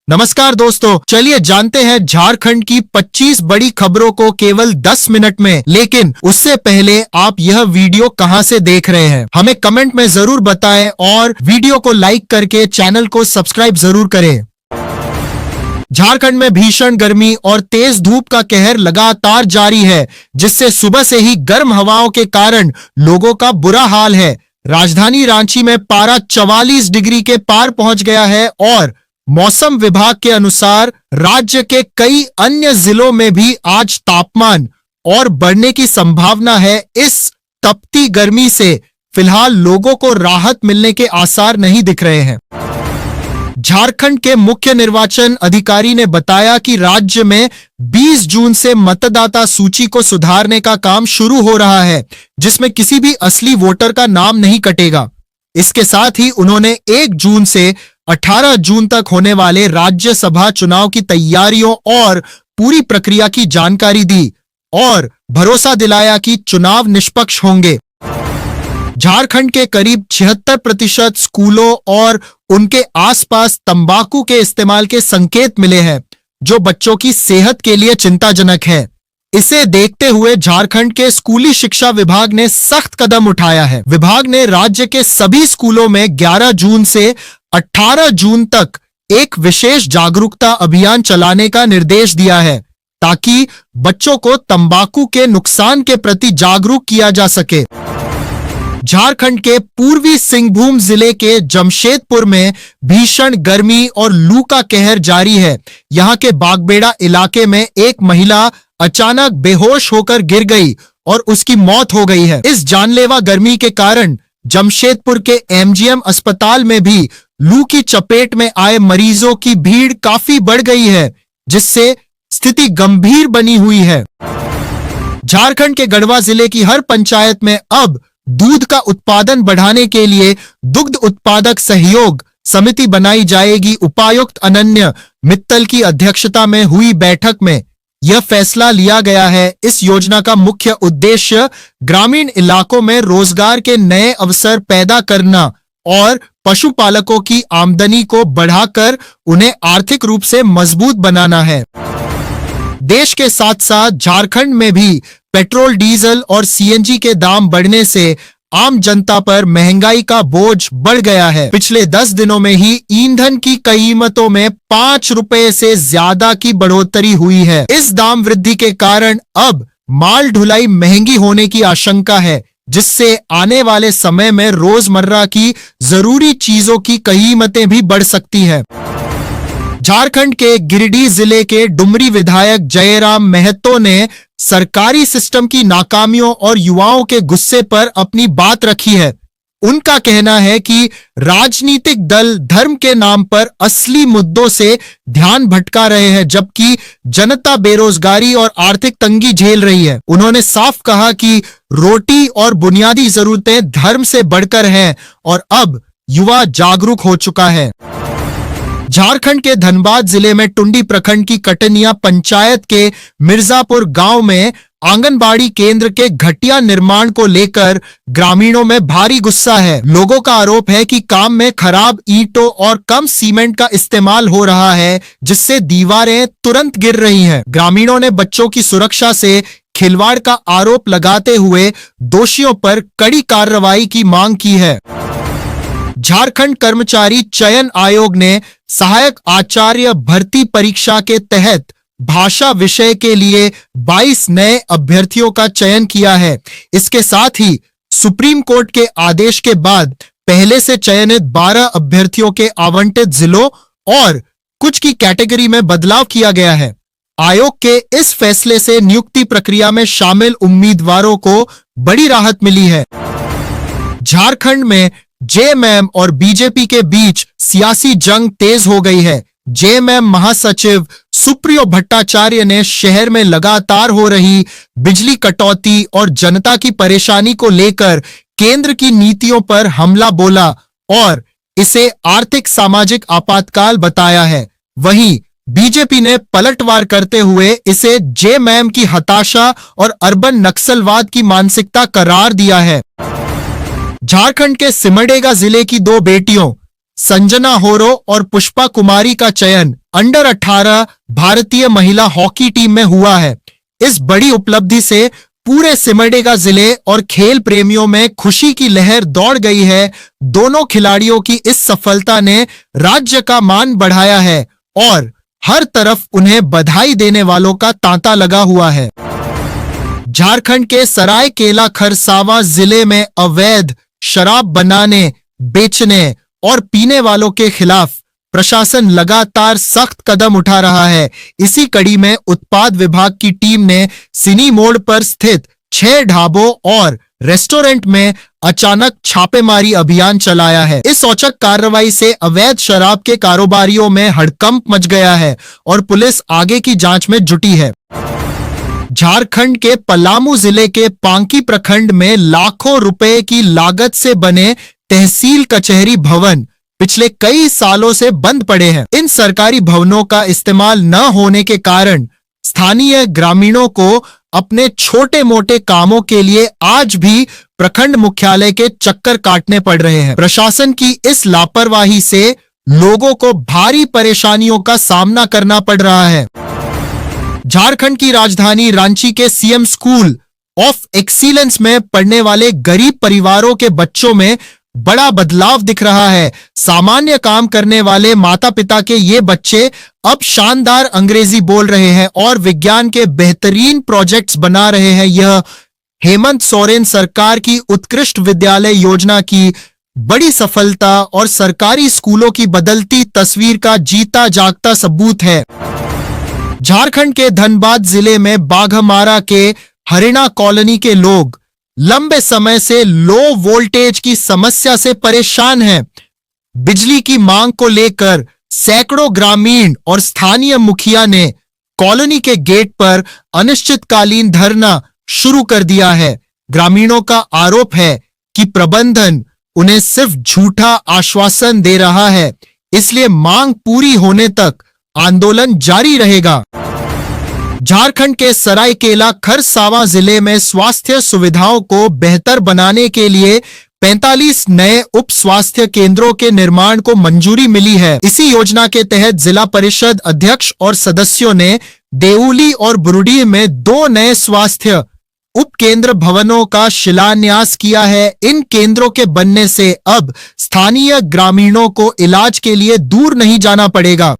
नमस्कार दोस्तों, चलिए जानते हैं झारखंड की 25 बड़ी खबरों को केवल 10 मिनट में। लेकिन उससे पहले आप यह वीडियो कहां से देख रहे हैं हमें कमेंट में जरूर बताएं और वीडियो को लाइक करके चैनल को सब्सक्राइब जरूर करें। झारखंड में भीषण गर्मी और तेज धूप का कहर लगातार जारी है, जिससे सुबह से ही गर्म हवाओं के कारण लोगों का बुरा हाल है। राजधानी रांची में पारा 44 डिग्री के पार पहुंच गया है और मौसम विभाग के अनुसार राज्य के कई अन्य जिलों में भी आज तापमान और बढ़ने की संभावना है। इस तपती गर्मी से फिलहाल लोगों को राहत मिलने के आसार नहीं दिख रहे हैं। झारखंड के मुख्य निर्वाचन अधिकारी ने बताया कि राज्य में 20 जून से मतदाता सूची को सुधारने का काम शुरू हो रहा है, जिसमें किसी भी असली वोटर का नाम नहीं कटेगा। इसके साथ ही उन्होंने 1 जून से 18 जून तक होने वाले राज्यसभा चुनाव की तैयारियों और पूरी प्रक्रिया की जानकारी दी और भरोसा दिलाया कि चुनाव निष्पक्ष होंगे। झारखंड के करीब 76% स्कूलों और उनके आसपास तंबाकू के इस्तेमाल के संकेत मिले हैं, जो बच्चों की सेहत के लिए चिंताजनक है। इसे देखते हुए झारखंड के स्कूली शिक्षा विभाग ने सख्त कदम उठाया है। विभाग ने राज्य के सभी स्कूलों में 11 जून से 18 जून तक एक विशेष जागरूकता अभियान चलाने का निर्देश दिया है, ताकि बच्चों को तंबाकू के नुकसान के प्रति जागरूक किया जा सके। झारखंड के पूर्वी सिंहभूम जिले के जमशेदपुर में भीषण गर्मी और लू का कहर जारी है। यहां के बागबेड़ा इलाके में एक महिला अचानक बेहोश होकर गिर गई और उसकी मौत हो गई है। इस जानलेवा गर्मी के कारण जमशेदपुर के एमजीएम अस्पताल में भी लू की चपेट में आए मरीजों की भीड़ काफी बढ़ गई है, जिससे स्थिति गंभीर बनी हुई है। झारखंड के गढ़वा जिले की हर पंचायत में अब दूध का उत्पादन बढ़ाने के लिए दुग्ध उत्पादक सहयोग समिति बनाई जाएगी। उपायुक्त अनन्य मित्तल की अध्यक्षता में हुई बैठक में यह फैसला लिया गया है। इस योजना का मुख्य उद्देश्य ग्रामीण इलाकों में रोजगार के नए अवसर पैदा करना और पशुपालकों की आमदनी को बढ़ाकर उन्हें आर्थिक रूप से मजबूत बनाना है। देश के साथ साथ झारखंड में भी पेट्रोल, डीजल और सीएनजी के दाम बढ़ने से आम जनता पर महंगाई का बोझ बढ़ गया है। पिछले 10 दिनों में ही ईंधन की कीमतों में 5 रुपए से ज्यादा की बढ़ोतरी हुई है। इस दाम वृद्धि के कारण अब माल ढुलाई महंगी होने की आशंका है, जिससे आने वाले समय में रोजमर्रा की जरूरी चीजों की कीमतें भी बढ़ सकती हैं। झारखंड के गिरिडीह जिले के डुमरी विधायक जयराम महतो ने सरकारी सिस्टम की नाकामियों और युवाओं के गुस्से पर अपनी बात रखी है। उनका कहना है कि राजनीतिक दल धर्म के नाम पर असली मुद्दों से ध्यान भटका रहे हैं, जबकि जनता बेरोजगारी और आर्थिक तंगी झेल रही है। उन्होंने साफ कहा कि रोटी और बुनियादी जरूरतें धर्म से बढ़कर हैं और अब युवा जागरूक हो चुका है। झारखंड के धनबाद जिले में टुंडी प्रखंड की कटनिया पंचायत के मिर्जापुर गांव में आंगनबाड़ी केंद्र के घटिया निर्माण को लेकर ग्रामीणों में भारी गुस्सा है। लोगों का आरोप है कि काम में खराब ईंटों और कम सीमेंट का इस्तेमाल हो रहा है, जिससे दीवारें तुरंत गिर रही हैं। ग्रामीणों ने बच्चों की सुरक्षा से खिलवाड़ का आरोप लगाते हुए दोषियों पर कड़ी कार्रवाई की मांग की है। झारखंड कर्मचारी चयन आयोग ने सहायक आचार्य भर्ती परीक्षा के तहत भाषा विषय के लिए 22 नए अभ्यर्थियों का चयन किया है। इसके साथ ही सुप्रीम कोर्ट के आदेश के बाद पहले से चयनित 12 अभ्यर्थियों के आवंटित जिलों और कुछ की कैटेगरी में बदलाव किया गया है। आयोग के इस फैसले से नियुक्ति प्रक्रिया में शामिल उम्मीदवारों को बड़ी राहत मिली है। झारखंड में जेएमएम और बीजेपी के बीच सियासी जंग तेज हो गई है। जेएमएम महासचिव सुप्रियो भट्टाचार्य ने शहर में लगातार हो रही बिजली कटौती और जनता की परेशानी को लेकर केंद्र की नीतियों पर हमला बोला और इसे आर्थिक सामाजिक आपातकाल बताया है। वहीं बीजेपी ने पलटवार करते हुए इसे जेएमएम की हताशा और अर्बन नक्सलवाद की मानसिकता करार दिया है। झारखंड के सिमडेगा जिले की 2 बेटियों संजना होरो और पुष्पा कुमारी का चयन अंडर 18 भारतीय महिला हॉकी टीम में हुआ है। इस बड़ी उपलब्धि से पूरे सिमडेगा जिले और खेल प्रेमियों में खुशी की लहर दौड़ गई है। दोनों खिलाड़ियों की इस सफलता ने राज्य का मान बढ़ाया है और हर तरफ उन्हें बधाई देने वालों का तांता लगा हुआ है। झारखंड के सरायकेला खरसावां जिले में अवैध शराब बनाने, बेचने और पीने वालों के खिलाफ प्रशासन लगातार सख्त कदम उठा रहा है। इसी कड़ी में उत्पाद विभाग की टीम ने सिनी मोड़ पर स्थित 6 ढाबों और रेस्टोरेंट में अचानक छापेमारी अभियान चलाया है। इस औचक कार्रवाई से अवैध शराब के कारोबारियों में हड़कंप मच गया है और पुलिस आगे की जांच में जुटी है। झारखंड के पलामू जिले के पांकी प्रखंड में लाखों रुपए की लागत से बने तहसील कचहरी भवन पिछले कई सालों से बंद पड़े हैं। इन सरकारी भवनों का इस्तेमाल न होने के कारण स्थानीय ग्रामीणों को अपने छोटे मोटे कामों के लिए आज भी प्रखंड मुख्यालय के चक्कर काटने पड़ रहे हैं। प्रशासन की इस लापरवाही से लोगों को भारी परेशानियों का सामना करना पड़ रहा है। झारखंड की राजधानी रांची के सीएम स्कूल ऑफ एक्सीलेंस में पढ़ने वाले गरीब परिवारों के बच्चों में बड़ा बदलाव दिख रहा है। सामान्य काम करने वाले माता पिता के ये बच्चे अब शानदार अंग्रेजी बोल रहे हैं और विज्ञान के बेहतरीन प्रोजेक्ट्स बना रहे हैं। यह हेमंत सोरेन सरकार की उत्कृष्ट विद्यालय योजना की बड़ी सफलता और सरकारी स्कूलों की बदलती तस्वीर का जीता जागता सबूत है। झारखंड के धनबाद जिले में बाघमारा के हरिणा कॉलोनी के लोग लंबे समय से लो वोल्टेज की समस्या से परेशान हैं। बिजली की मांग को लेकर सैकड़ों ग्रामीण और स्थानीय मुखिया ने कॉलोनी के गेट पर अनिश्चितकालीन धरना शुरू कर दिया है। ग्रामीणों का आरोप है कि प्रबंधन उन्हें सिर्फ झूठा आश्वासन दे रहा है, इसलिए मांग पूरी होने तक आंदोलन जारी रहेगा। झारखंड के सरायकेला खरसावां जिले में स्वास्थ्य सुविधाओं को बेहतर बनाने के लिए 45 नए उप स्वास्थ्य केंद्रों के निर्माण को मंजूरी मिली है। इसी योजना के तहत जिला परिषद अध्यक्ष और सदस्यों ने देउली और बुरुडी में 2 नए स्वास्थ्य उप केंद्र भवनों का शिलान्यास किया है। इन केंद्रों के बनने से अब स्थानीय ग्रामीणों को इलाज के लिए दूर नहीं जाना पड़ेगा।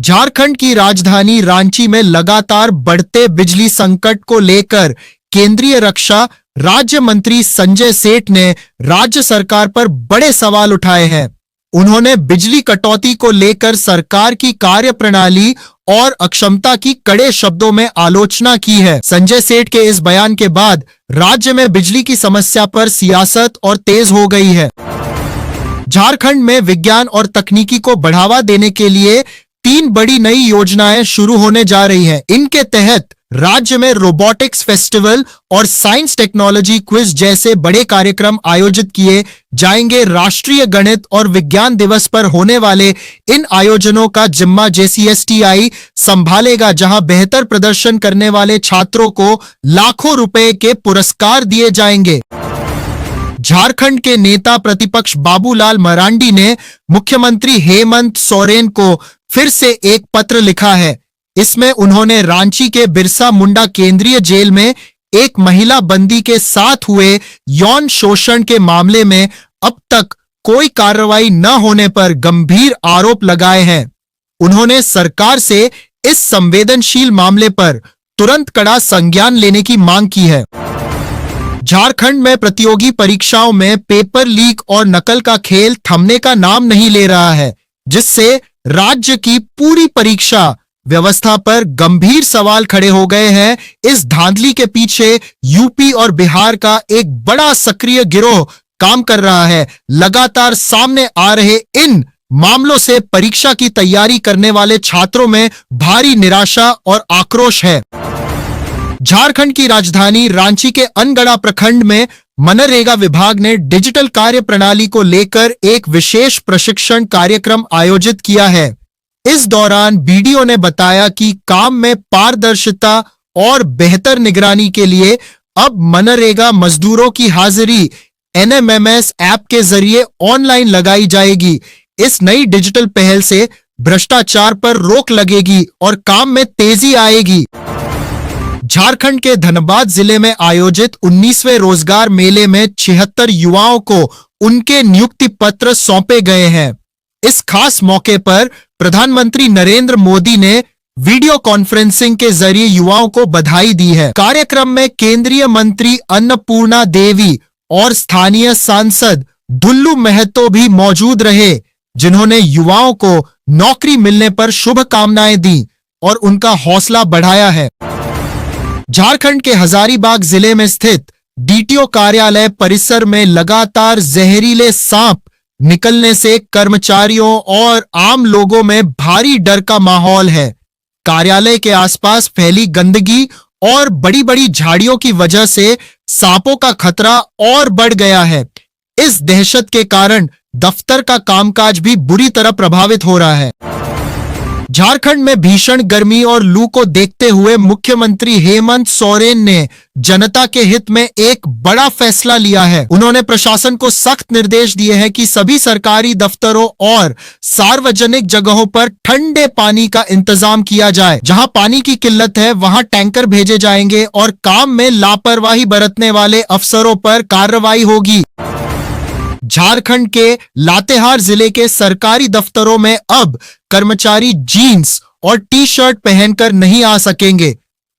झारखंड की राजधानी रांची में लगातार बढ़ते बिजली संकट को लेकर केंद्रीय रक्षा राज्य मंत्री संजय सेठ ने राज्य सरकार पर बड़े सवाल उठाए हैं। उन्होंने बिजली कटौती को लेकर सरकार की कार्यप्रणाली और अक्षमता की कड़े शब्दों में आलोचना की है। संजय सेठ के इस बयान के बाद राज्य में बिजली की समस्या पर सियासत और तेज हो गई है। झारखंड में विज्ञान और तकनीकी को बढ़ावा देने के लिए 3 बड़ी नई योजनाएं शुरू होने जा रही हैं। इनके तहत राज्य में रोबोटिक्स फेस्टिवल और साइंस टेक्नोलॉजी क्विज जैसे बड़े कार्यक्रम आयोजित किए जाएंगे। राष्ट्रीय गणित और विज्ञान दिवस पर होने वाले इन आयोजनों का जिम्मा JCSTI संभालेगा, जहां बेहतर प्रदर्शन करने वाले छात्रों को लाखों रुपए के पुरस्कार दिए जाएंगे। झारखंड के नेता प्रतिपक्ष बाबूलाल मरांडी ने मुख्यमंत्री हेमंत सोरेन को फिर से एक पत्र लिखा है। इसमें उन्होंने रांची के बिरसा मुंडा केंद्रीय जेल में एक महिला बंदी के साथ हुए यौन शोषण के मामले में अब तक कोई कार्रवाई न होने पर गंभीर आरोप लगाए हैं। उन्होंने सरकार से इस संवेदनशील मामले पर तुरंत कड़ा संज्ञान लेने की मांग की है। झारखंड में प्रतियोगी परीक्षाओं में पेपर लीक और नकल का खेल थमने का नाम नहीं ले रहा है, जिससे राज्य की पूरी परीक्षा व्यवस्था पर गंभीर सवाल खड़े हो गए हैं। इस धांधली के पीछे यूपी और बिहार का एक बड़ा सक्रिय गिरोह काम कर रहा है। लगातार सामने आ रहे इन मामलों से परीक्षा की तैयारी करने वाले छात्रों में भारी निराशा और आक्रोश है। झारखंड की राजधानी रांची के अनगढ़ा प्रखंड में मनरेगा विभाग ने डिजिटल कार्य प्रणाली को लेकर एक विशेष प्रशिक्षण कार्यक्रम आयोजित किया है। इस दौरान बीडीओ ने बताया कि काम में पारदर्शिता और बेहतर निगरानी के लिए अब मनरेगा मजदूरों की हाजिरी NMMS ऐप के जरिए ऑनलाइन लगाई जाएगी। इस नई डिजिटल पहल से भ्रष्टाचार पर रोक लगेगी और काम में तेजी आएगी। झारखंड के धनबाद जिले में आयोजित 19वें रोजगार मेले में 76 युवाओं को उनके नियुक्ति पत्र सौंपे गए हैं। इस खास मौके पर प्रधानमंत्री नरेंद्र मोदी ने वीडियो कॉन्फ्रेंसिंग के जरिए युवाओं को बधाई दी है। कार्यक्रम में केंद्रीय मंत्री अन्नपूर्णा देवी और स्थानीय सांसद दुल्लू महतो भी मौजूद रहे, जिन्होंने युवाओं को नौकरी मिलने पर शुभकामनाएं दी और उनका हौसला बढ़ाया है। झारखंड के हजारीबाग जिले में स्थित डीटीओ कार्यालय परिसर में लगातार जहरीले सांप निकलने से कर्मचारियों और आम लोगों में भारी डर का माहौल है। कार्यालय के आसपास फैली गंदगी और बड़ी बड़ी झाड़ियों की वजह से सांपों का खतरा और बढ़ गया है। इस दहशत के कारण दफ्तर का कामकाज भी बुरी तरह प्रभावित हो रहा है। झारखंड में भीषण गर्मी और लू को देखते हुए मुख्यमंत्री हेमंत सोरेन ने जनता के हित में एक बड़ा फैसला लिया है। उन्होंने प्रशासन को सख्त निर्देश दिए हैं कि सभी सरकारी दफ्तरों और सार्वजनिक जगहों पर ठंडे पानी का इंतजाम किया जाए। जहां पानी की किल्लत है वहां टैंकर भेजे जाएंगे और काम में लापरवाही बरतने वाले अफसरों पर कार्रवाई होगी। झारखंड के लातेहार जिले के सरकारी दफ्तरों में अब कर्मचारी जीन्स और टी शर्ट पहनकर नहीं आ सकेंगे।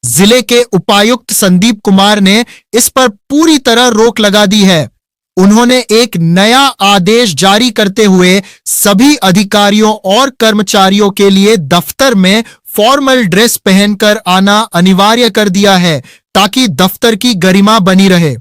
जिले के उपायुक्त संदीप कुमार ने इस पर पूरी तरह रोक लगा दी है। उन्होंने एक नया आदेश जारी करते हुए सभी अधिकारियों और कर्मचारियों के लिए दफ्तर में फॉर्मल ड्रेस पहनकर आना अनिवार्य कर दिया है, ताकि दफ्तर की गरिमा बनी रहे।